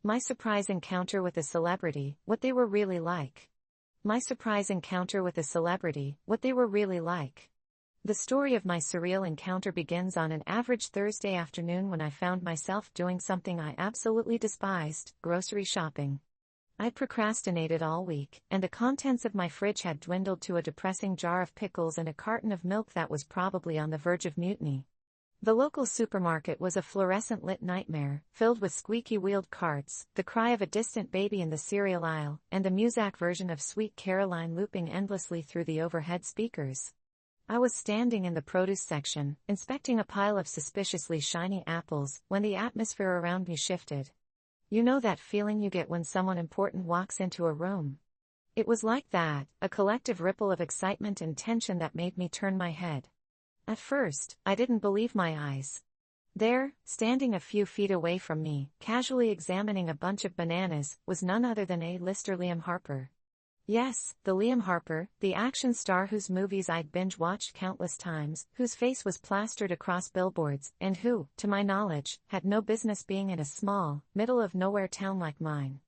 My surprise encounter with a celebrity, what they were really like. My surprise encounter with a celebrity, what they were really like. The story of my surreal encounter begins on an average Thursday afternoon when I found myself doing something I absolutely despised, grocery shopping. I'd procrastinated all week, and the contents of my fridge had dwindled to a depressing jar of pickles and a carton of milk that was probably on the verge of mutiny. The local supermarket was a fluorescent-lit nightmare, filled with squeaky-wheeled carts, the cry of a distant baby in the cereal aisle, and the Muzak version of Sweet Caroline looping endlessly through the overhead speakers. I was standing in the produce section, inspecting a pile of suspiciously shiny apples, when the atmosphere around me shifted. You know that feeling you get when someone important walks into a room? It was like that, a collective ripple of excitement and tension that made me turn my head. At first, I didn't believe my eyes. There, standing a few feet away from me, casually examining a bunch of bananas, was none other than A-lister Liam Harper. Yes, the Liam Harper, the action star whose movies I'd binge-watched countless times, whose face was plastered across billboards, and who, to my knowledge, had no business being in a small, middle-of-nowhere town like mine.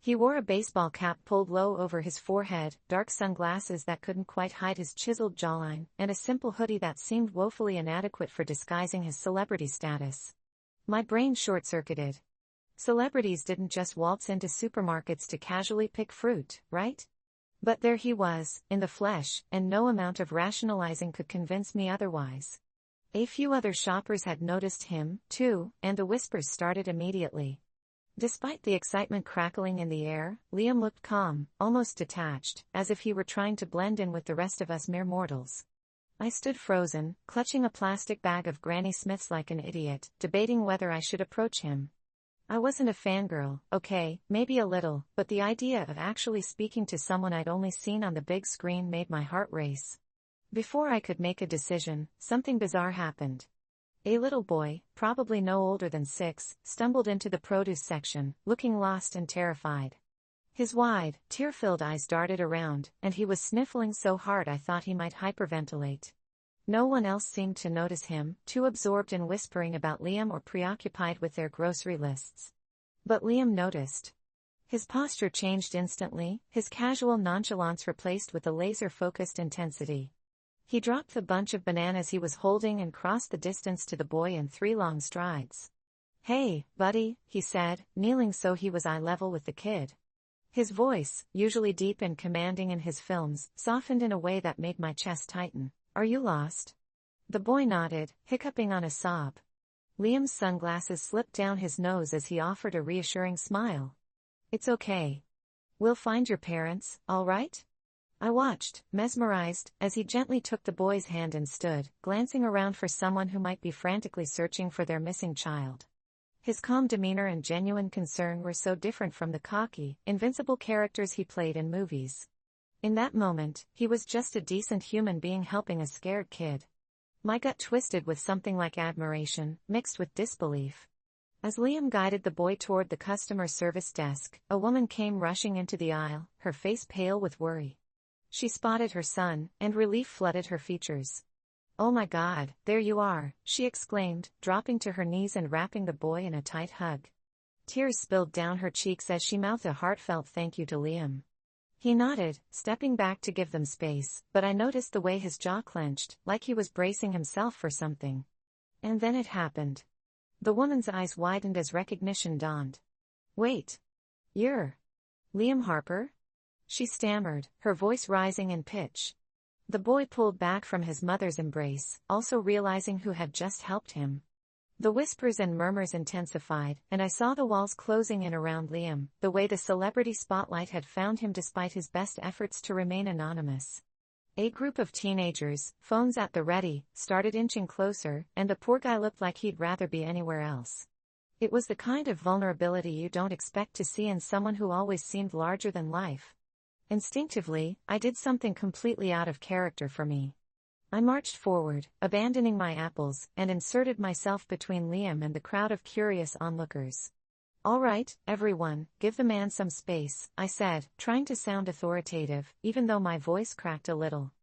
He wore a baseball cap pulled low over his forehead, dark sunglasses that couldn't quite hide his chiseled jawline, and a simple hoodie that seemed woefully inadequate for disguising his celebrity status. My brain short-circuited. Celebrities didn't just waltz into supermarkets to casually pick fruit, right? But there he was, in the flesh, and no amount of rationalizing could convince me otherwise. A few other shoppers had noticed him, too, and the whispers started immediately. Despite the excitement crackling in the air, Liam looked calm, almost detached, as if he were trying to blend in with the rest of us mere mortals. I stood frozen, clutching a plastic bag of Granny Smiths like an idiot, debating whether I should approach him. I wasn't a fangirl, okay, maybe a little, but the idea of actually speaking to someone I'd only seen on the big screen made my heart race. Before I could make a decision, something bizarre happened. A little boy, probably no older than 6, stumbled into the produce section, looking lost and terrified. His wide, tear-filled eyes darted around, and he was sniffling so hard I thought he might hyperventilate. No one else seemed to notice him, too absorbed in whispering about Liam or preoccupied with their grocery lists. But Liam noticed. His posture changed instantly, his casual nonchalance replaced with a laser-focused intensity. He dropped the bunch of bananas he was holding and crossed the distance to the boy in 3 long strides. "Hey, buddy," he said, kneeling so he was eye level with the kid. His voice, usually deep and commanding in his films, softened in a way that made my chest tighten. "Are you lost?" The boy nodded, hiccuping on a sob. Liam's sunglasses slipped down his nose as he offered a reassuring smile. "It's okay. We'll find your parents, all right?" I watched, mesmerized, as he gently took the boy's hand and stood, glancing around for someone who might be frantically searching for their missing child. His calm demeanor and genuine concern were so different from the cocky, invincible characters he played in movies. In that moment, he was just a decent human being helping a scared kid. My gut twisted with something like admiration, mixed with disbelief. As Liam guided the boy toward the customer service desk, a woman came rushing into the aisle, her face pale with worry. She spotted her son, and relief flooded her features. "Oh my God, there you are," she exclaimed, dropping to her knees and wrapping the boy in a tight hug. Tears spilled down her cheeks as she mouthed a heartfelt thank you to Liam. He nodded, stepping back to give them space, but I noticed the way his jaw clenched, like he was bracing himself for something. And then it happened. The woman's eyes widened as recognition dawned. "Wait. You're Liam Harper?" She stammered, her voice rising in pitch. The boy pulled back from his mother's embrace, also realizing who had just helped him. The whispers and murmurs intensified, and I saw the walls closing in around Liam, the way the celebrity spotlight had found him despite his best efforts to remain anonymous. A group of teenagers, phones at the ready, started inching closer, and the poor guy looked like he'd rather be anywhere else. It was the kind of vulnerability you don't expect to see in someone who always seemed larger than life. Instinctively, I did something completely out of character for me. I marched forward, abandoning my apples, and inserted myself between Liam and the crowd of curious onlookers. "All right, everyone, give the man some space," I said, trying to sound authoritative, even though my voice cracked a little.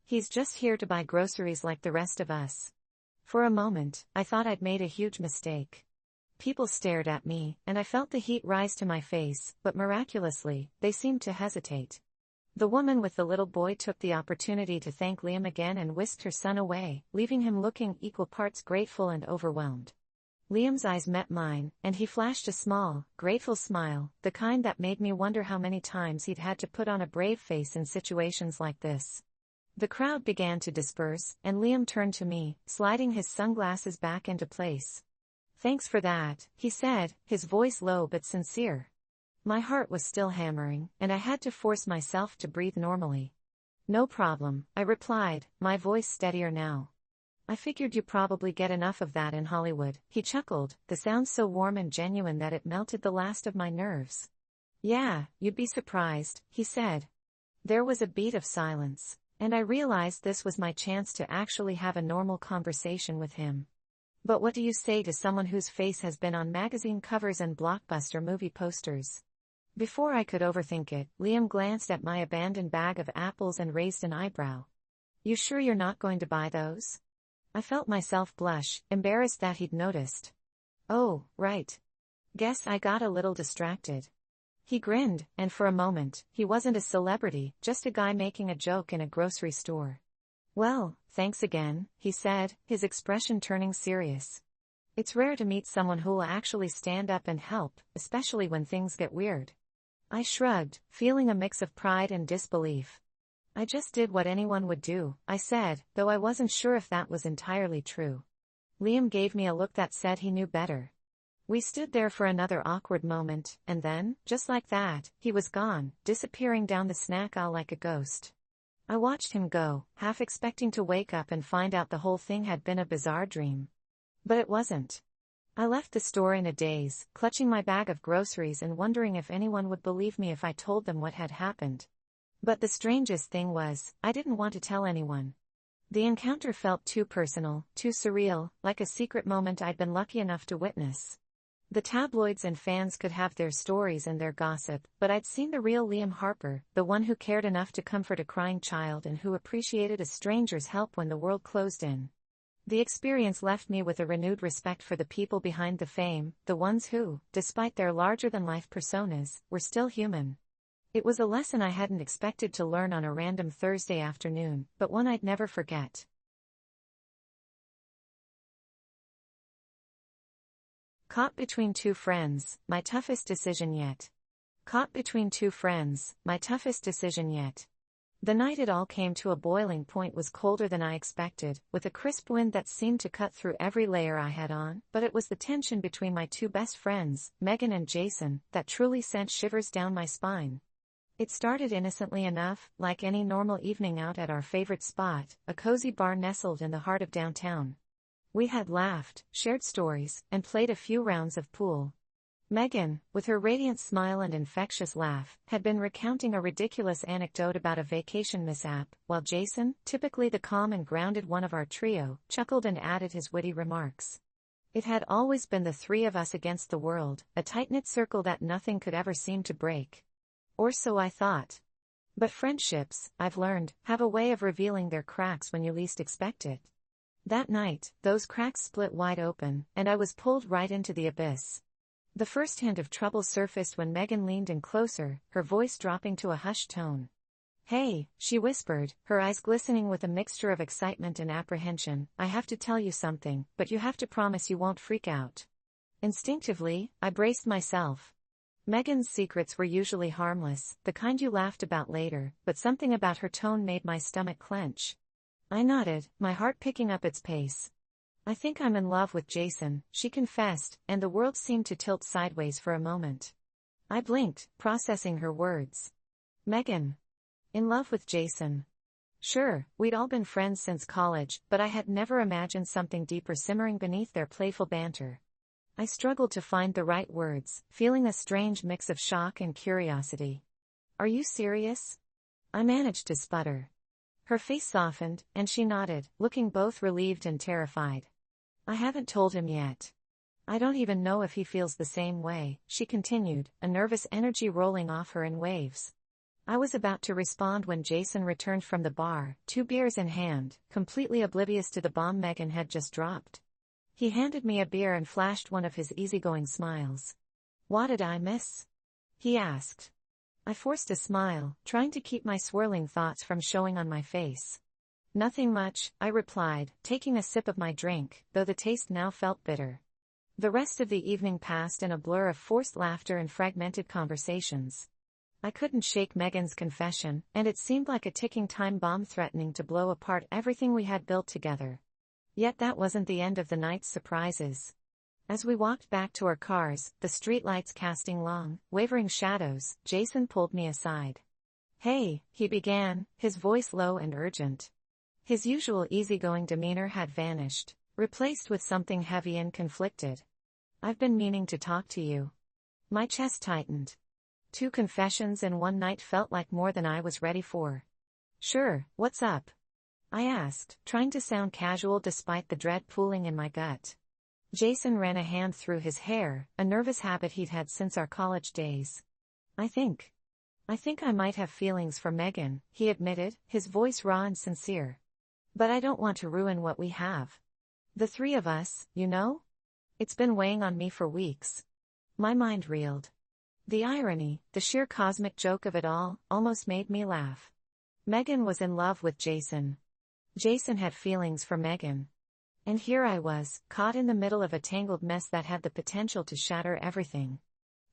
"He's just here to buy groceries like the rest of us." For a moment, I thought I'd made a huge mistake. People stared at me, and I felt the heat rise to my face, but miraculously, they seemed to hesitate. The woman with the little boy took the opportunity to thank Liam again and whisked her son away, leaving him looking equal parts grateful and overwhelmed. Liam's eyes met mine, and he flashed a small, grateful smile, the kind that made me wonder how many times he'd had to put on a brave face in situations like this. The crowd began to disperse, and Liam turned to me, sliding his sunglasses back into place. "Thanks for that," he said, his voice low but sincere. My heart was still hammering, and I had to force myself to breathe normally. "No problem," I replied, my voice steadier now. "I figured you probably get enough of that in Hollywood," he chuckled, the sound so warm and genuine that it melted the last of my nerves. "Yeah, you'd be surprised," he said. There was a beat of silence, and I realized this was my chance to actually have a normal conversation with him. But what do you say to someone whose face has been on magazine covers and blockbuster movie posters? Before I could overthink it, Liam glanced at my abandoned bag of apples and raised an eyebrow. "You sure you're not going to buy those?" I felt myself blush, embarrassed that he'd noticed. "Oh, right. Guess I got a little distracted." He grinned, and for a moment, he wasn't a celebrity, just a guy making a joke in a grocery store. "Well, thanks again," he said, his expression turning serious. It's rare to meet someone who'll actually stand up and help, especially when things get weird. I shrugged, feeling a mix of pride and disbelief. "I just did what anyone would do," I said, though I wasn't sure if that was entirely true. Liam gave me a look that said he knew better. We stood there for another awkward moment, and then, just like that, he was gone, disappearing down the snack aisle like a ghost. I watched him go, half expecting to wake up and find out the whole thing had been a bizarre dream. But it wasn't. I left the store in a daze, clutching my bag of groceries and wondering if anyone would believe me if I told them what had happened. But the strangest thing was, I didn't want to tell anyone. The encounter felt too personal, too surreal, like a secret moment I'd been lucky enough to witness. The tabloids and fans could have their stories and their gossip, but I'd seen the real Liam Harper, the one who cared enough to comfort a crying child and who appreciated a stranger's help when the world closed in. The experience left me with a renewed respect for the people behind the fame, the ones who, despite their larger-than-life personas, were still human. It was a lesson I hadn't expected to learn on a random Thursday afternoon, but one I'd never forget. Caught between two friends, my toughest decision yet. Caught between two friends, my toughest decision yet. The night it all came to a boiling point was colder than I expected, with a crisp wind that seemed to cut through every layer I had on, but it was the tension between my two best friends, Megan and Jason, that truly sent shivers down my spine. It started innocently enough, like any normal evening out at our favorite spot, a cozy bar nestled in the heart of downtown. We had laughed, shared stories, and played a few rounds of pool. Megan, with her radiant smile and infectious laugh, had been recounting a ridiculous anecdote about a vacation mishap, while Jason, typically the calm and grounded one of our trio, chuckled and added his witty remarks. It had always been the three of us against the world, a tight-knit circle that nothing could ever seem to break. Or so I thought. But friendships, I've learned, have a way of revealing their cracks when you least expect it. That night, those cracks split wide open, and I was pulled right into the abyss. The first hint of trouble surfaced when Megan leaned in closer, her voice dropping to a hushed tone. "Hey," she whispered, her eyes glistening with a mixture of excitement and apprehension, "I have to tell you something, but you have to promise you won't freak out." Instinctively, I braced myself. Megan's secrets were usually harmless, the kind you laughed about later, but something about her tone made my stomach clench. I nodded, my heart picking up its pace. "I think I'm in love with Jason," she confessed, and the world seemed to tilt sideways for a moment. I blinked, processing her words. "Megan. In love with Jason." Sure, we'd all been friends since college, but I had never imagined something deeper simmering beneath their playful banter. I struggled to find the right words, feeling a strange mix of shock and curiosity. "Are you serious?" I managed to sputter. Her face softened, and she nodded, looking both relieved and terrified. "I haven't told him yet. I don't even know if he feels the same way," she continued, a nervous energy rolling off her in waves. I was about to respond when Jason returned from the bar, 2 beers in hand, completely oblivious to the bomb Megan had just dropped. He handed me a beer and flashed one of his easygoing smiles. "What did I miss?" he asked. I forced a smile, trying to keep my swirling thoughts from showing on my face. "Nothing much," I replied, taking a sip of my drink, though the taste now felt bitter. The rest of the evening passed in a blur of forced laughter and fragmented conversations. I couldn't shake Megan's confession, and it seemed like a ticking time bomb threatening to blow apart everything we had built together. Yet that wasn't the end of the night's surprises. As we walked back to our cars, the streetlights casting long, wavering shadows, Jason pulled me aside. "Hey," he began, his voice low and urgent. His usual easygoing demeanor had vanished, replaced with something heavy and conflicted. "I've been meaning to talk to you." My chest tightened. 2 confessions in one night felt like more than I was ready for. "Sure, what's up?" I asked, trying to sound casual despite the dread pooling in my gut. Jason ran a hand through his hair, a nervous habit he'd had since our college days. I think I might have feelings for Megan," he admitted, his voice raw and sincere. "But I don't want to ruin what we have. The 3 of us, you know? It's been weighing on me for weeks." My mind reeled. The irony, the sheer cosmic joke of it all, almost made me laugh. Megan was in love with Jason. Jason had feelings for Megan. And here I was, caught in the middle of a tangled mess that had the potential to shatter everything.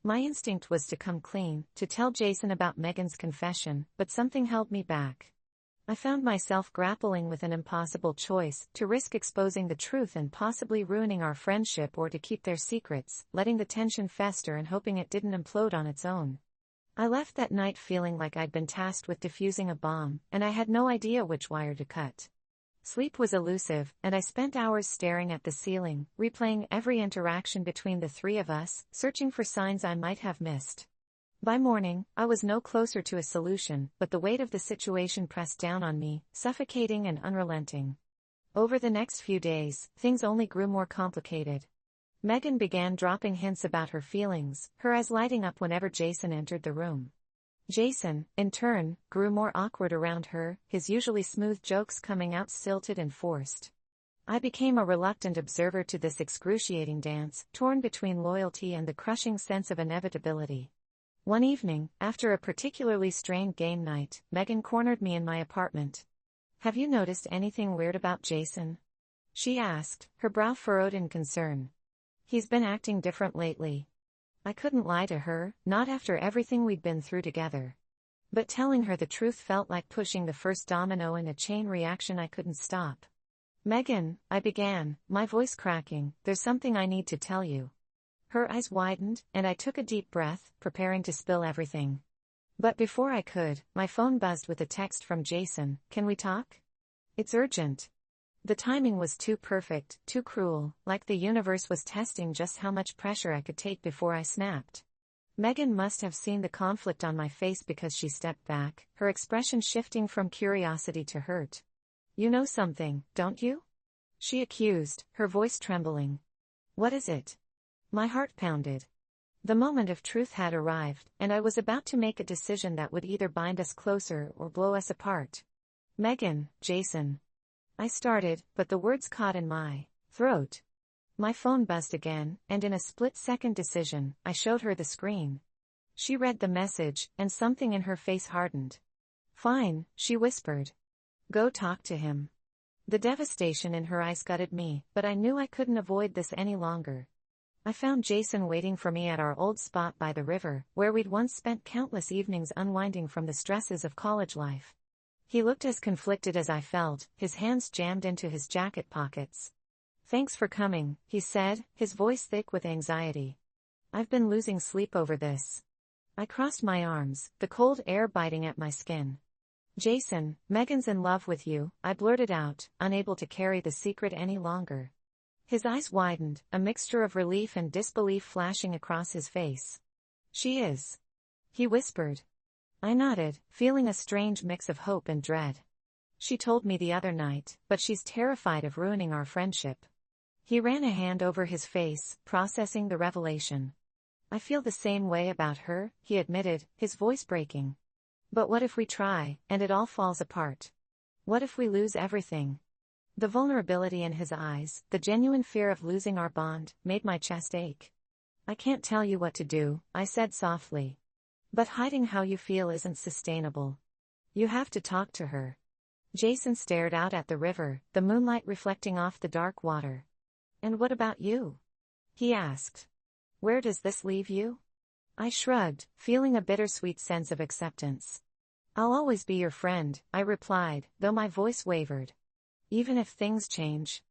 My instinct was to come clean, to tell Jason about Megan's confession, but something held me back. I found myself grappling with an impossible choice, to risk exposing the truth and possibly ruining our friendship, or to keep their secrets, letting the tension fester and hoping it didn't implode on its own. I left that night feeling like I'd been tasked with defusing a bomb, and I had no idea which wire to cut. Sleep was elusive, and I spent hours staring at the ceiling, replaying every interaction between the 3 of us, searching for signs I might have missed. By morning, I was no closer to a solution, but the weight of the situation pressed down on me, suffocating and unrelenting. Over the next few days, things only grew more complicated. Megan began dropping hints about her feelings, her eyes lighting up whenever Jason entered the room. Jason, in turn, grew more awkward around her, his usually smooth jokes coming out stilted and forced. I became a reluctant observer to this excruciating dance, torn between loyalty and the crushing sense of inevitability. One evening, after a particularly strained game night, Megan cornered me in my apartment. "Have you noticed anything weird about Jason?" she asked, her brow furrowed in concern. "He's been acting different lately." I couldn't lie to her, not after everything we'd been through together. But telling her the truth felt like pushing the first domino in a chain reaction I couldn't stop. "Megan," I began, my voice cracking, "there's something I need to tell you." Her eyes widened, and I took a deep breath, preparing to spill everything. But before I could, my phone buzzed with a text from Jason. "Can we talk? It's urgent." The timing was too perfect, too cruel, like the universe was testing just how much pressure I could take before I snapped. Megan must have seen the conflict on my face because she stepped back, her expression shifting from curiosity to hurt. "You know something, don't you?" she accused, her voice trembling. "What is it?" My heart pounded. The moment of truth had arrived, and I was about to make a decision that would either bind us closer or blow us apart. "Megan, Jason." I started, but the words caught in my throat. My phone buzzed again, and in a split-second decision, I showed her the screen. She read the message, and something in her face hardened. "Fine," she whispered. "Go talk to him." The devastation in her eyes gutted me, but I knew I couldn't avoid this any longer. I found Jason waiting for me at our old spot by the river, where we'd once spent countless evenings unwinding from the stresses of college life. He looked as conflicted as I felt, his hands jammed into his jacket pockets. "Thanks for coming," he said, his voice thick with anxiety. "I've been losing sleep over this." I crossed my arms, the cold air biting at my skin. "Jason, Megan's in love with you," I blurted out, unable to carry the secret any longer. His eyes widened, a mixture of relief and disbelief flashing across his face. "She is," he whispered. I nodded, feeling a strange mix of hope and dread. "She told me the other night, but she's terrified of ruining our friendship." He ran a hand over his face, processing the revelation. "I feel the same way about her," he admitted, his voice breaking. "But what if we try, and it all falls apart? What if we lose everything?" The vulnerability in his eyes, the genuine fear of losing our bond, made my chest ache. "I can't tell you what to do," I said softly. "But hiding how you feel isn't sustainable. You have to talk to her." Jason stared out at the river, the moonlight reflecting off the dark water. "And what about you?" he asked. "Where does this leave you?" I shrugged, feeling a bittersweet sense of acceptance. "I'll always be your friend," I replied, though my voice wavered. "Even if things change."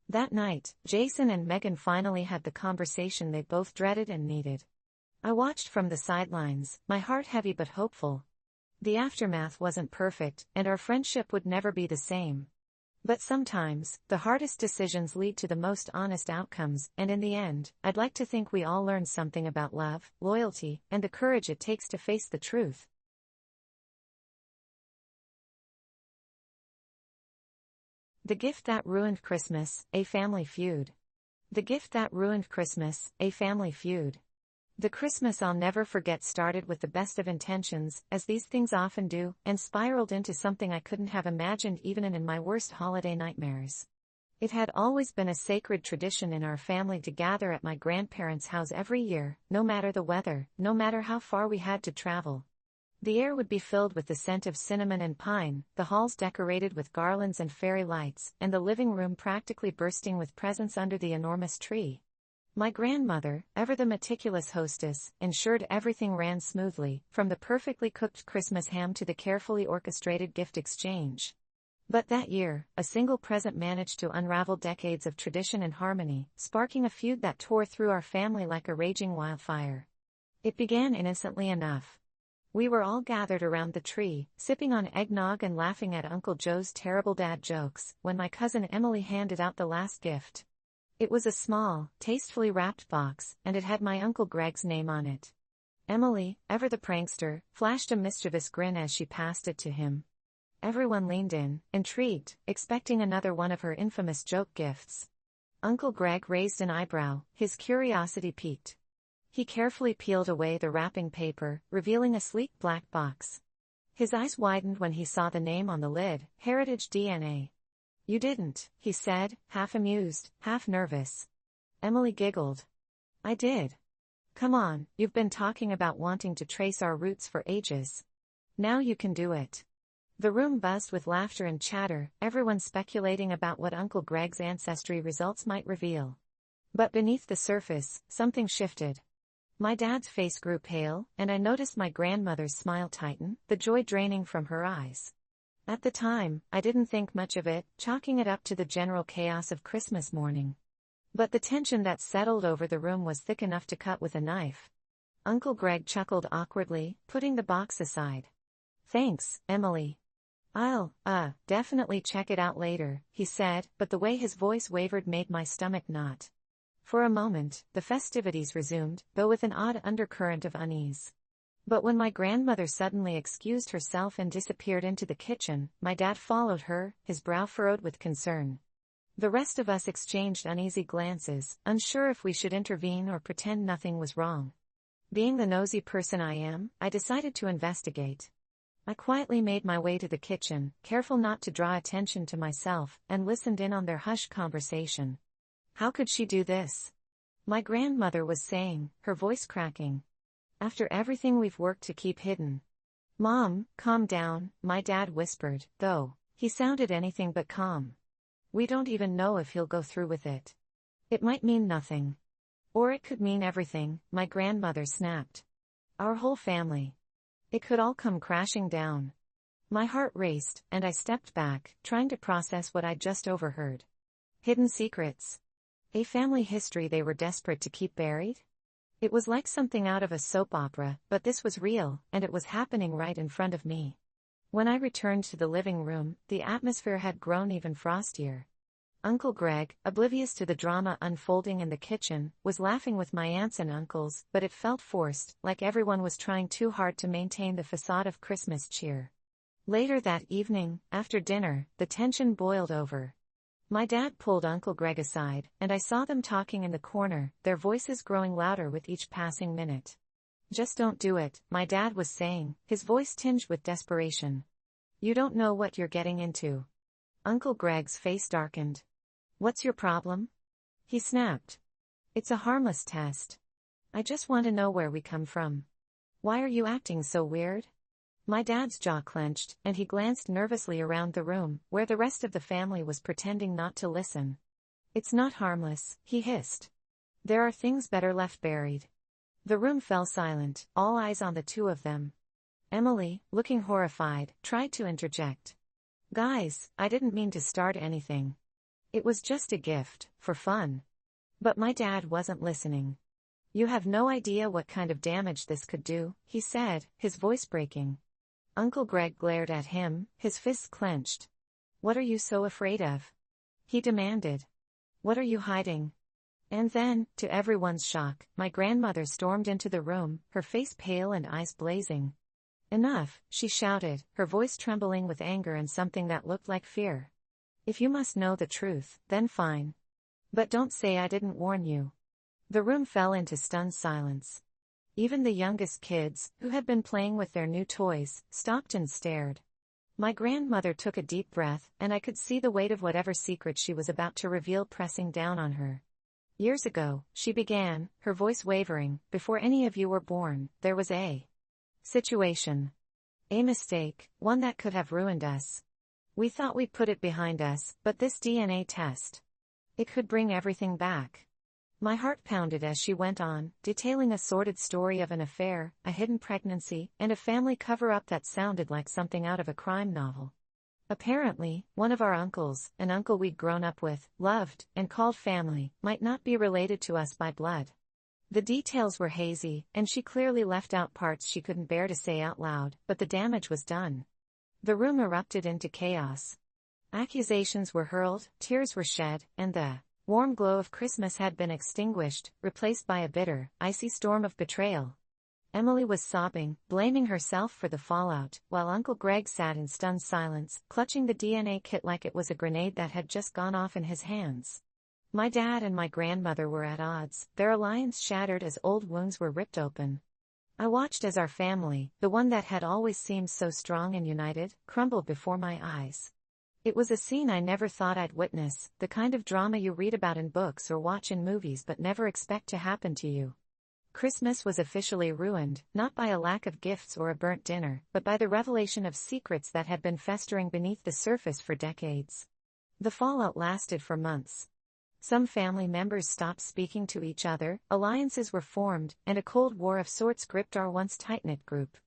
That night, Jason and Megan finally had the conversation they both dreaded and needed. I watched from the sidelines, my heart heavy but hopeful. The aftermath wasn't perfect, and our friendship would never be the same. But sometimes, the hardest decisions lead to the most honest outcomes, and in the end, I'd like to think we all learned something about love, loyalty, and the courage it takes to face the truth. The Gift That Ruined Christmas, a Family Feud. The Gift That Ruined Christmas, a Family Feud. The Christmas I'll never forget started with the best of intentions, as these things often do, and spiraled into something I couldn't have imagined even in my worst holiday nightmares. It had always been a sacred tradition in our family to gather at my grandparents' house every year, no matter the weather, no matter how far we had to travel. The air would be filled with the scent of cinnamon and pine, the halls decorated with garlands and fairy lights, and the living room practically bursting with presents under the enormous tree. My grandmother, ever the meticulous hostess, ensured everything ran smoothly, from the perfectly cooked Christmas ham to the carefully orchestrated gift exchange. But that year, a single present managed to unravel decades of tradition and harmony, sparking a feud that tore through our family like a raging wildfire. It began innocently enough. We were all gathered around the tree, sipping on eggnog and laughing at Uncle Joe's terrible dad jokes, when my cousin Emily handed out the last gift. It was a small, tastefully wrapped box, and it had my Uncle Greg's name on it. Emily, ever the prankster, flashed a mischievous grin as she passed it to him. Everyone leaned in, intrigued, expecting another one of her infamous joke gifts. Uncle Greg raised an eyebrow, his curiosity piqued. He carefully peeled away the wrapping paper, revealing a sleek black box. His eyes widened when he saw the name on the lid, Heritage DNA. "You didn't," he said, half amused, half nervous. Emily giggled. "I did. Come on, you've been talking about wanting to trace our roots for ages. Now you can do it." The room buzzed with laughter and chatter, everyone speculating about what Uncle Greg's ancestry results might reveal. But beneath the surface, something shifted. My dad's face grew pale, and I noticed my grandmother's smile tighten, the joy draining from her eyes. At the time, I didn't think much of it, chalking it up to the general chaos of Christmas morning. But the tension that settled over the room was thick enough to cut with a knife. Uncle Greg chuckled awkwardly, putting the box aside. "Thanks, Emily. I'll, definitely check it out later," he said, but the way his voice wavered made my stomach knot. For a moment, the festivities resumed, though with an odd undercurrent of unease. But when my grandmother suddenly excused herself and disappeared into the kitchen, my dad followed her, his brow furrowed with concern. The rest of us exchanged uneasy glances, unsure if we should intervene or pretend nothing was wrong. Being the nosy person I am, I decided to investigate. I quietly made my way to the kitchen, careful not to draw attention to myself, and listened in on their hushed conversation. "How could she do this?" my grandmother was saying, her voice cracking. "After everything we've worked to keep hidden." "Mom, calm down," my dad whispered, though he sounded anything but calm. "We don't even know if he'll go through with it. It might mean nothing. Or it could mean everything," my grandmother snapped. "Our whole family. It could all come crashing down." My heart raced, and I stepped back, trying to process what I'd just overheard. Hidden secrets. A family history they were desperate to keep buried? It was like something out of a soap opera, but this was real, and it was happening right in front of me. When I returned to the living room, the atmosphere had grown even frostier. Uncle Greg, oblivious to the drama unfolding in the kitchen, was laughing with my aunts and uncles, but it felt forced, like everyone was trying too hard to maintain the facade of Christmas cheer. Later that evening, after dinner, the tension boiled over. My dad pulled Uncle Greg aside, and I saw them talking in the corner, their voices growing louder with each passing minute. "Just don't do it," my dad was saying, his voice tinged with desperation. "You don't know what you're getting into." Uncle Greg's face darkened. "What's your problem?" he snapped. "It's a harmless test. I just want to know where we come from. Why are you acting so weird?" My dad's jaw clenched, and he glanced nervously around the room, where the rest of the family was pretending not to listen. "It's not harmless," he hissed. "There are things better left buried." The room fell silent, all eyes on the two of them. Emily, looking horrified, tried to interject. "Guys, I didn't mean to start anything. It was just a gift, for fun." But my dad wasn't listening. "You have no idea what kind of damage this could do," he said, his voice breaking. Uncle Greg glared at him, his fists clenched. "What are you so afraid of?" he demanded. "What are you hiding?" And then, to everyone's shock, my grandmother stormed into the room, her face pale and eyes blazing. "Enough," she shouted, her voice trembling with anger and something that looked like fear. "If you must know the truth, then fine. But don't say I didn't warn you." The room fell into stunned silence. Even the youngest kids, who had been playing with their new toys, stopped and stared. My grandmother took a deep breath, and I could see the weight of whatever secret she was about to reveal pressing down on her. "Years ago," she began, her voice wavering, "before any of you were born, there was a situation. A mistake, one that could have ruined us. We thought we'd put it behind us, but this DNA test, it could bring everything back." My heart pounded as she went on, detailing a sordid story of an affair, a hidden pregnancy, and a family cover-up that sounded like something out of a crime novel. Apparently, one of our uncles, an uncle we'd grown up with, loved, and called family, might not be related to us by blood. The details were hazy, and she clearly left out parts she couldn't bear to say out loud, but the damage was done. The room erupted into chaos. Accusations were hurled, tears were shed, and the warm glow of Christmas had been extinguished, replaced by a bitter, icy storm of betrayal. Emily was sobbing, blaming herself for the fallout, while Uncle Greg sat in stunned silence, clutching the DNA kit like it was a grenade that had just gone off in his hands. My dad and my grandmother were at odds, their alliance shattered as old wounds were ripped open. I watched as our family, the one that had always seemed so strong and united, crumbled before my eyes. It was a scene I never thought I'd witness, the kind of drama you read about in books or watch in movies but never expect to happen to you. Christmas was officially ruined, not by a lack of gifts or a burnt dinner, but by the revelation of secrets that had been festering beneath the surface for decades. The fallout lasted for months. Some family members stopped speaking to each other, alliances were formed, and a cold war of sorts gripped our once tight-knit group.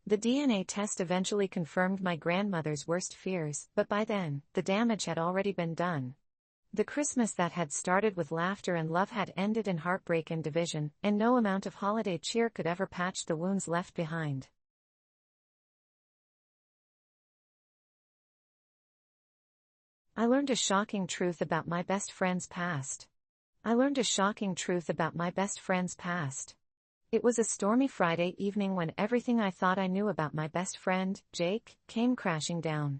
The DNA test eventually confirmed my grandmother's worst fears, but by then, the damage had already been done. The Christmas that had started with laughter and love had ended in heartbreak and division, and no amount of holiday cheer could ever patch the wounds left behind. I learned a shocking truth about my best friend's past. I learned a shocking truth about my best friend's past. It was a stormy Friday evening when everything I thought I knew about my best friend, Jake, came crashing down.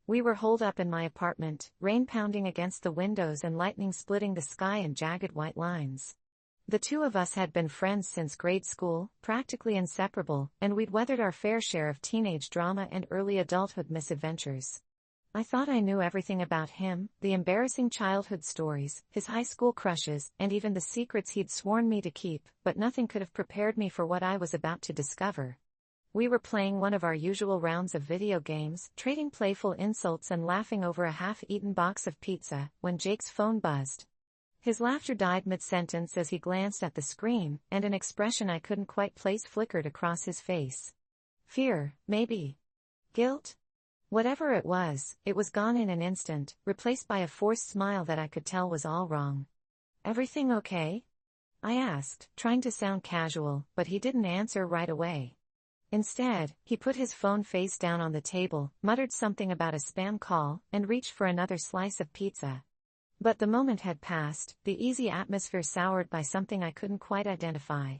We were holed up in my apartment, rain pounding against the windows and lightning splitting the sky in jagged white lines. The two of us had been friends since grade school, practically inseparable, and we'd weathered our fair share of teenage drama and early adulthood misadventures. I thought I knew everything about him, the embarrassing childhood stories, his high school crushes, and even the secrets he'd sworn me to keep, but nothing could have prepared me for what I was about to discover. We were playing one of our usual rounds of video games, trading playful insults and laughing over a half-eaten box of pizza, when Jake's phone buzzed. His laughter died mid-sentence as he glanced at the screen, and an expression I couldn't quite place flickered across his face. Fear, maybe. Guilt? Whatever it was gone in an instant, replaced by a forced smile that I could tell was all wrong. "Everything okay?" I asked, trying to sound casual, but he didn't answer right away. Instead, he put his phone face down on the table, muttered something about a spam call, and reached for another slice of pizza. But the moment had passed, the easy atmosphere soured by something I couldn't quite identify.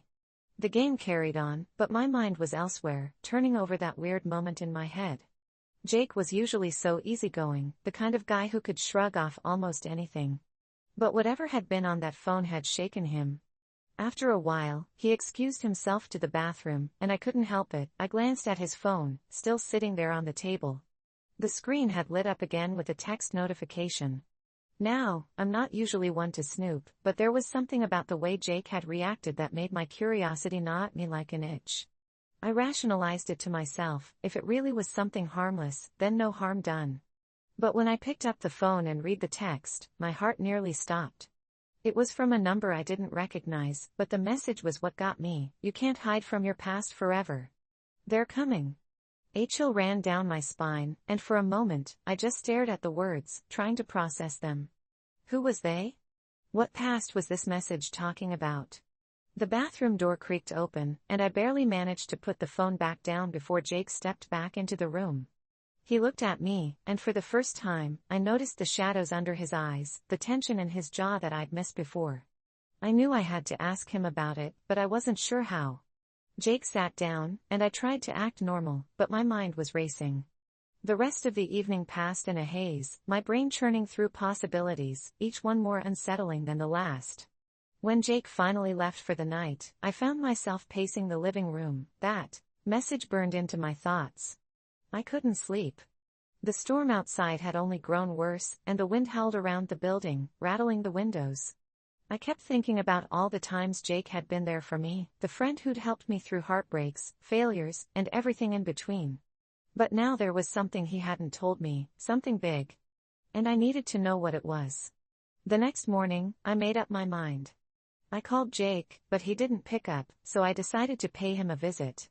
The game carried on, but my mind was elsewhere, turning over that weird moment in my head. Jake was usually so easygoing, the kind of guy who could shrug off almost anything. But whatever had been on that phone had shaken him. After a while, he excused himself to the bathroom, and I couldn't help it. I glanced at his phone, still sitting there on the table. The screen had lit up again with a text notification. Now, I'm not usually one to snoop, but there was something about the way Jake had reacted that made my curiosity gnaw at me like an itch. I rationalized it to myself, if it really was something harmless, then no harm done. But when I picked up the phone and read the text, my heart nearly stopped. It was from a number I didn't recognize, but the message was what got me. You can't hide from your past forever. They're coming. A chill ran down my spine, and for a moment, I just stared at the words, trying to process them. Who was they? What past was this message talking about? The bathroom door creaked open, and I barely managed to put the phone back down before Jake stepped back into the room. He looked at me, and for the first time, I noticed the shadows under his eyes, the tension in his jaw that I'd missed before. I knew I had to ask him about it, but I wasn't sure how. Jake sat down, and I tried to act normal, but my mind was racing. The rest of the evening passed in a haze, my brain churning through possibilities, each one more unsettling than the last. When Jake finally left for the night, I found myself pacing the living room. That message burned into my thoughts. I couldn't sleep. The storm outside had only grown worse, and the wind howled around the building, rattling the windows. I kept thinking about all the times Jake had been there for me, the friend who'd helped me through heartbreaks, failures, and everything in between. But now there was something he hadn't told me, something big. And I needed to know what it was. The next morning, I made up my mind. I called Jake, but he didn't pick up, so I decided to pay him a visit.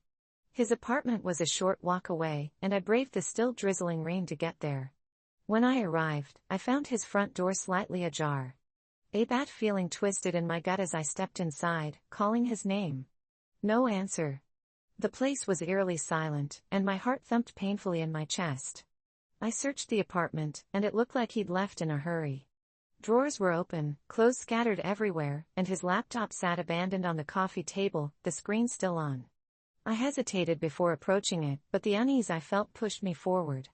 His apartment was a short walk away, and I braved the still drizzling rain to get there. When I arrived, I found his front door slightly ajar. A bad feeling twisted in my gut as I stepped inside, calling his name. No answer. The place was eerily silent, and my heart thumped painfully in my chest. I searched the apartment, and it looked like he'd left in a hurry. Drawers were open, clothes scattered everywhere, and his laptop sat abandoned on the coffee table, the screen still on. I hesitated before approaching it, but the unease I felt pushed me forward.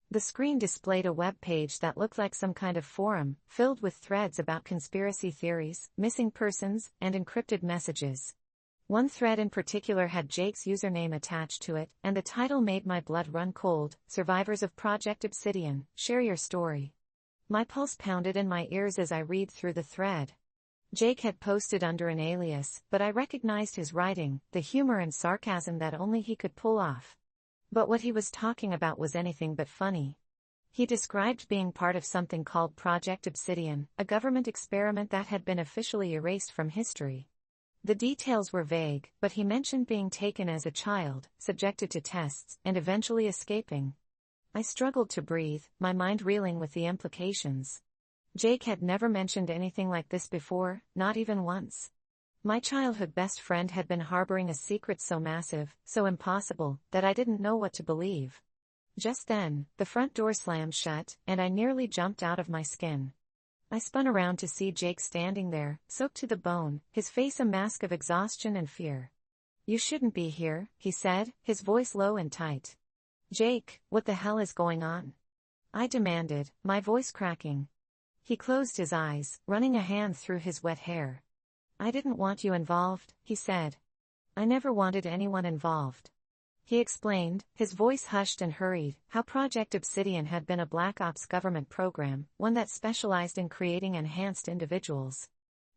The screen displayed a web page that looked like some kind of forum, filled with threads about conspiracy theories, missing persons, and encrypted messages. One thread in particular had Jake's username attached to it, and the title made my blood run cold. Survivors of Project Obsidian, share your story. My pulse pounded in my ears as I read through the thread. Jake had posted under an alias, but I recognized his writing, the humor and sarcasm that only he could pull off. But what he was talking about was anything but funny. He described being part of something called Project Obsidian, a government experiment that had been officially erased from history. The details were vague, but he mentioned being taken as a child, subjected to tests, and eventually escaping. I struggled to breathe, my mind reeling with the implications. Jake had never mentioned anything like this before, not even once. My childhood best friend had been harboring a secret so massive, so impossible, that I didn't know what to believe. Just then, the front door slammed shut, and I nearly jumped out of my skin. I spun around to see Jake standing there, soaked to the bone, his face a mask of exhaustion and fear. "You shouldn't be here," he said, his voice low and tight. "Jake, what the hell is going on?" I demanded, my voice cracking. He closed his eyes, running a hand through his wet hair. "I didn't want you involved," he said. "I never wanted anyone involved." He explained, his voice hushed and hurried, how Project Obsidian had been a Black Ops government program, one that specialized in creating enhanced individuals.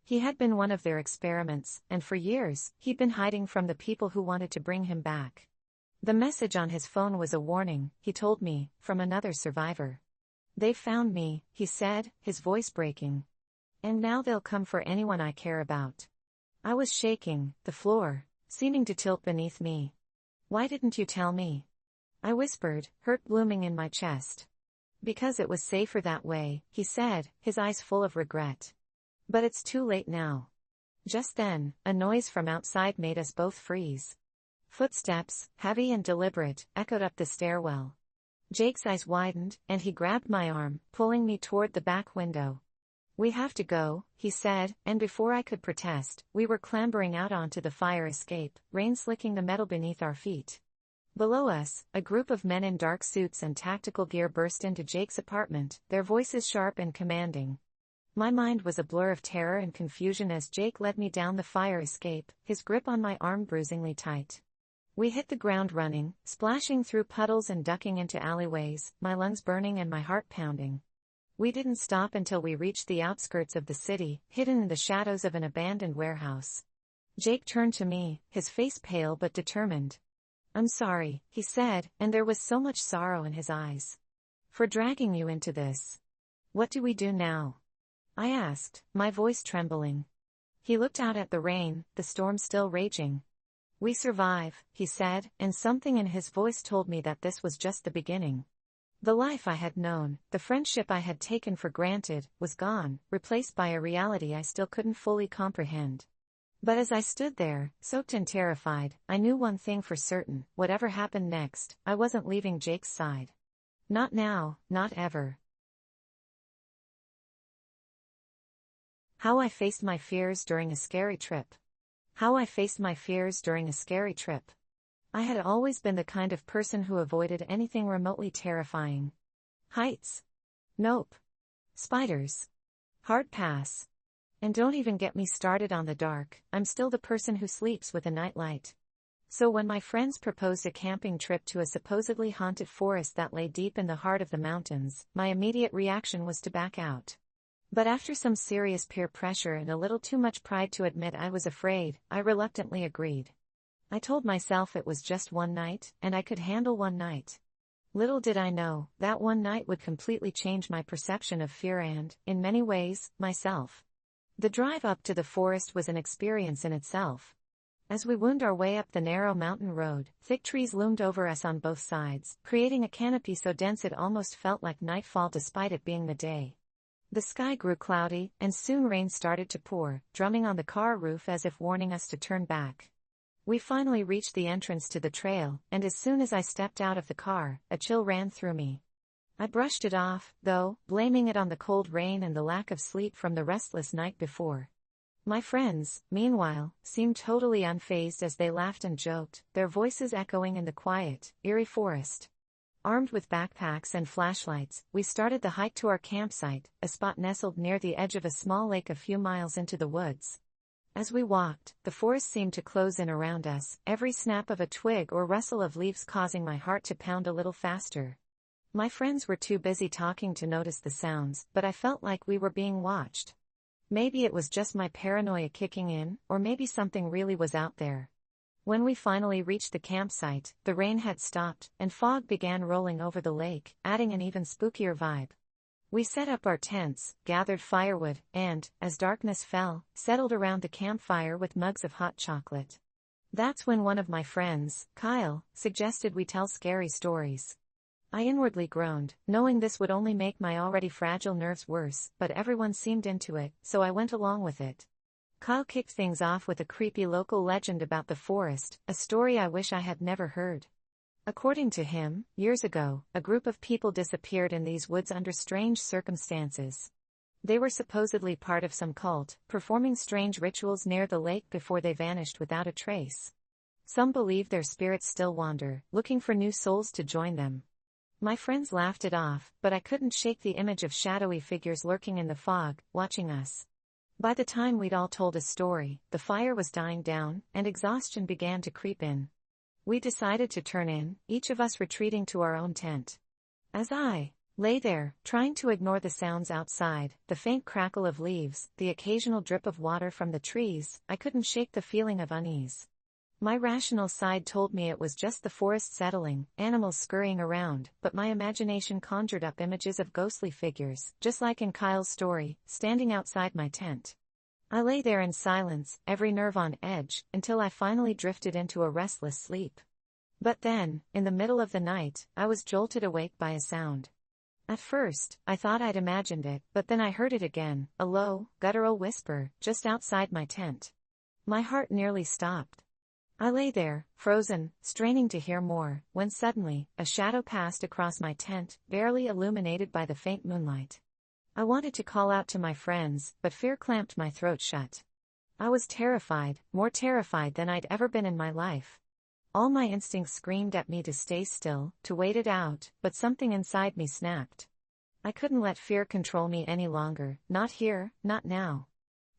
He had been one of their experiments, and for years, he'd been hiding from the people who wanted to bring him back. The message on his phone was a warning, he told me, from another survivor. "They found me," he said, his voice breaking. "And now they'll come for anyone I care about." I was shaking, the floor seeming to tilt beneath me. "Why didn't you tell me?" I whispered, hurt blooming in my chest. "Because it was safer that way," he said, his eyes full of regret. "But it's too late now." Just then, a noise from outside made us both freeze. Footsteps, heavy and deliberate, echoed up the stairwell. Jake's eyes widened, and he grabbed my arm, pulling me toward the back window. "We have to go," he said, and before I could protest, we were clambering out onto the fire escape, rain slicking the metal beneath our feet. Below us, a group of men in dark suits and tactical gear burst into Jake's apartment, their voices sharp and commanding. My mind was a blur of terror and confusion as Jake led me down the fire escape, his grip on my arm bruisingly tight. We hit the ground running, splashing through puddles and ducking into alleyways, my lungs burning and my heart pounding. We didn't stop until we reached the outskirts of the city, hidden in the shadows of an abandoned warehouse. Jake turned to me, his face pale but determined. "I'm sorry," he said, and there was so much sorrow in his eyes. "For dragging you into this. What do we do now?" I asked, my voice trembling. He looked out at the rain, the storm still raging. "We survive," he said, and something in his voice told me that this was just the beginning. The life I had known, the friendship I had taken for granted, was gone, replaced by a reality I still couldn't fully comprehend. But as I stood there, soaked and terrified, I knew one thing for certain: whatever happened next, I wasn't leaving Jake's side. Not now, not ever. How I faced my fears during a scary trip. How I faced my fears during a scary trip. I had always been the kind of person who avoided anything remotely terrifying. Heights? Nope. Spiders? Hard pass. And don't even get me started on the dark. I'm still the person who sleeps with a nightlight. So when my friends proposed a camping trip to a supposedly haunted forest that lay deep in the heart of the mountains, my immediate reaction was to back out. But after some serious peer pressure and a little too much pride to admit I was afraid, I reluctantly agreed. I told myself it was just one night, and I could handle one night. Little did I know, that one night would completely change my perception of fear and, in many ways, myself. The drive up to the forest was an experience in itself. As we wound our way up the narrow mountain road, thick trees loomed over us on both sides, creating a canopy so dense it almost felt like nightfall despite it being the day. The sky grew cloudy, and soon rain started to pour, drumming on the car roof as if warning us to turn back. We finally reached the entrance to the trail, and as soon as I stepped out of the car, a chill ran through me. I brushed it off, though, blaming it on the cold rain and the lack of sleep from the restless night before. My friends, meanwhile, seemed totally unfazed as they laughed and joked, their voices echoing in the quiet, eerie forest. Armed with backpacks and flashlights, we started the hike to our campsite, a spot nestled near the edge of a small lake a few miles into the woods. As we walked, the forest seemed to close in around us, every snap of a twig or rustle of leaves causing my heart to pound a little faster. My friends were too busy talking to notice the sounds, but I felt like we were being watched. Maybe it was just my paranoia kicking in, or maybe something really was out there. When we finally reached the campsite, the rain had stopped, and fog began rolling over the lake, adding an even spookier vibe. We set up our tents, gathered firewood, and, as darkness fell, settled around the campfire with mugs of hot chocolate. That's when one of my friends, Kyle, suggested we tell scary stories. I inwardly groaned, knowing this would only make my already fragile nerves worse, but everyone seemed into it, so I went along with it. Kyle kicked things off with a creepy local legend about the forest, a story I wish I had never heard. According to him, years ago, a group of people disappeared in these woods under strange circumstances. They were supposedly part of some cult, performing strange rituals near the lake before they vanished without a trace. Some believe their spirits still wander, looking for new souls to join them. My friends laughed it off, but I couldn't shake the image of shadowy figures lurking in the fog, watching us. By the time we'd all told a story, the fire was dying down, and exhaustion began to creep in. We decided to turn in, each of us retreating to our own tent. As I lay there, trying to ignore the sounds outside, the faint crackle of leaves, the occasional drip of water from the trees, I couldn't shake the feeling of unease. My rational side told me it was just the forest settling, animals scurrying around, but my imagination conjured up images of ghostly figures, just like in Kyle's story, standing outside my tent. I lay there in silence, every nerve on edge, until I finally drifted into a restless sleep. But then, in the middle of the night, I was jolted awake by a sound. At first, I thought I'd imagined it, but then I heard it again, a low, guttural whisper, just outside my tent. My heart nearly stopped. I lay there, frozen, straining to hear more, when suddenly, a shadow passed across my tent, barely illuminated by the faint moonlight. I wanted to call out to my friends, but fear clamped my throat shut. I was terrified, more terrified than I'd ever been in my life. All my instincts screamed at me to stay still, to wait it out, but something inside me snapped. I couldn't let fear control me any longer, not here, not now.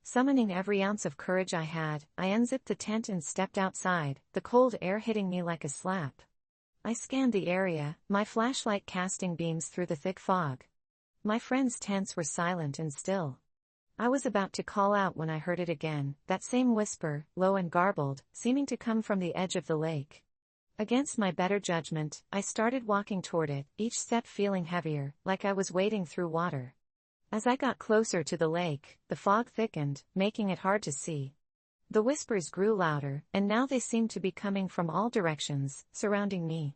Summoning every ounce of courage I had, I unzipped the tent and stepped outside, the cold air hitting me like a slap. I scanned the area, my flashlight casting beams through the thick fog. My friends' tents were silent and still. I was about to call out when I heard it again, that same whisper, low and garbled, seeming to come from the edge of the lake. Against my better judgment, I started walking toward it, each step feeling heavier, like I was wading through water. As I got closer to the lake, the fog thickened, making it hard to see. The whispers grew louder, and now they seemed to be coming from all directions, surrounding me.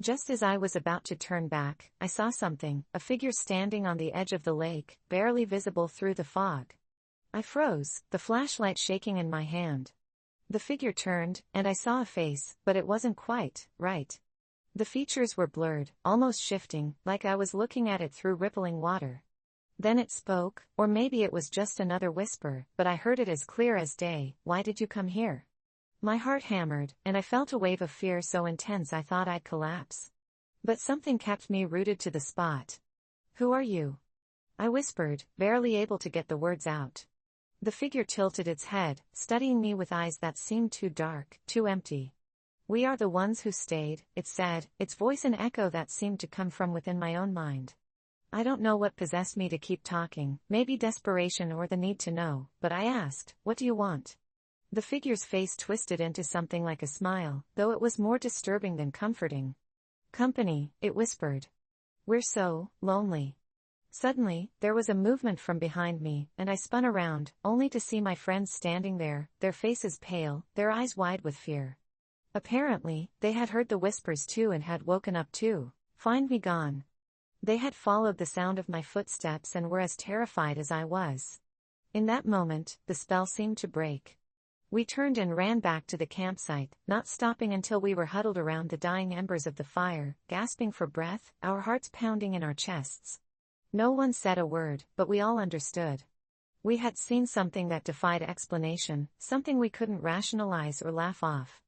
Just as I was about to turn back, I saw something, a figure standing on the edge of the lake, barely visible through the fog. I froze, the flashlight shaking in my hand. The figure turned, and I saw a face, but it wasn't quite right. The features were blurred, almost shifting, like I was looking at it through rippling water. Then it spoke, or maybe it was just another whisper, but I heard it as clear as day. "Why did you come here?" My heart hammered, and I felt a wave of fear so intense I thought I'd collapse. But something kept me rooted to the spot. "Who are you?" I whispered, barely able to get the words out. The figure tilted its head, studying me with eyes that seemed too dark, too empty. "We are the ones who stayed," it said, its voice an echo that seemed to come from within my own mind. I don't know what possessed me to keep talking, maybe desperation or the need to know, but I asked, "What do you want?" The figure's face twisted into something like a smile, though it was more disturbing than comforting. "Company," it whispered. "We're so lonely." Suddenly, there was a movement from behind me, and I spun around, only to see my friends standing there, their faces pale, their eyes wide with fear. Apparently, they had heard the whispers too and had woken up too. "Find me gone." They had followed the sound of my footsteps and were as terrified as I was. In that moment, the spell seemed to break. We turned and ran back to the campsite, not stopping until we were huddled around the dying embers of the fire, gasping for breath, our hearts pounding in our chests. No one said a word, but we all understood. We had seen something that defied explanation, something we couldn't rationalize or laugh off.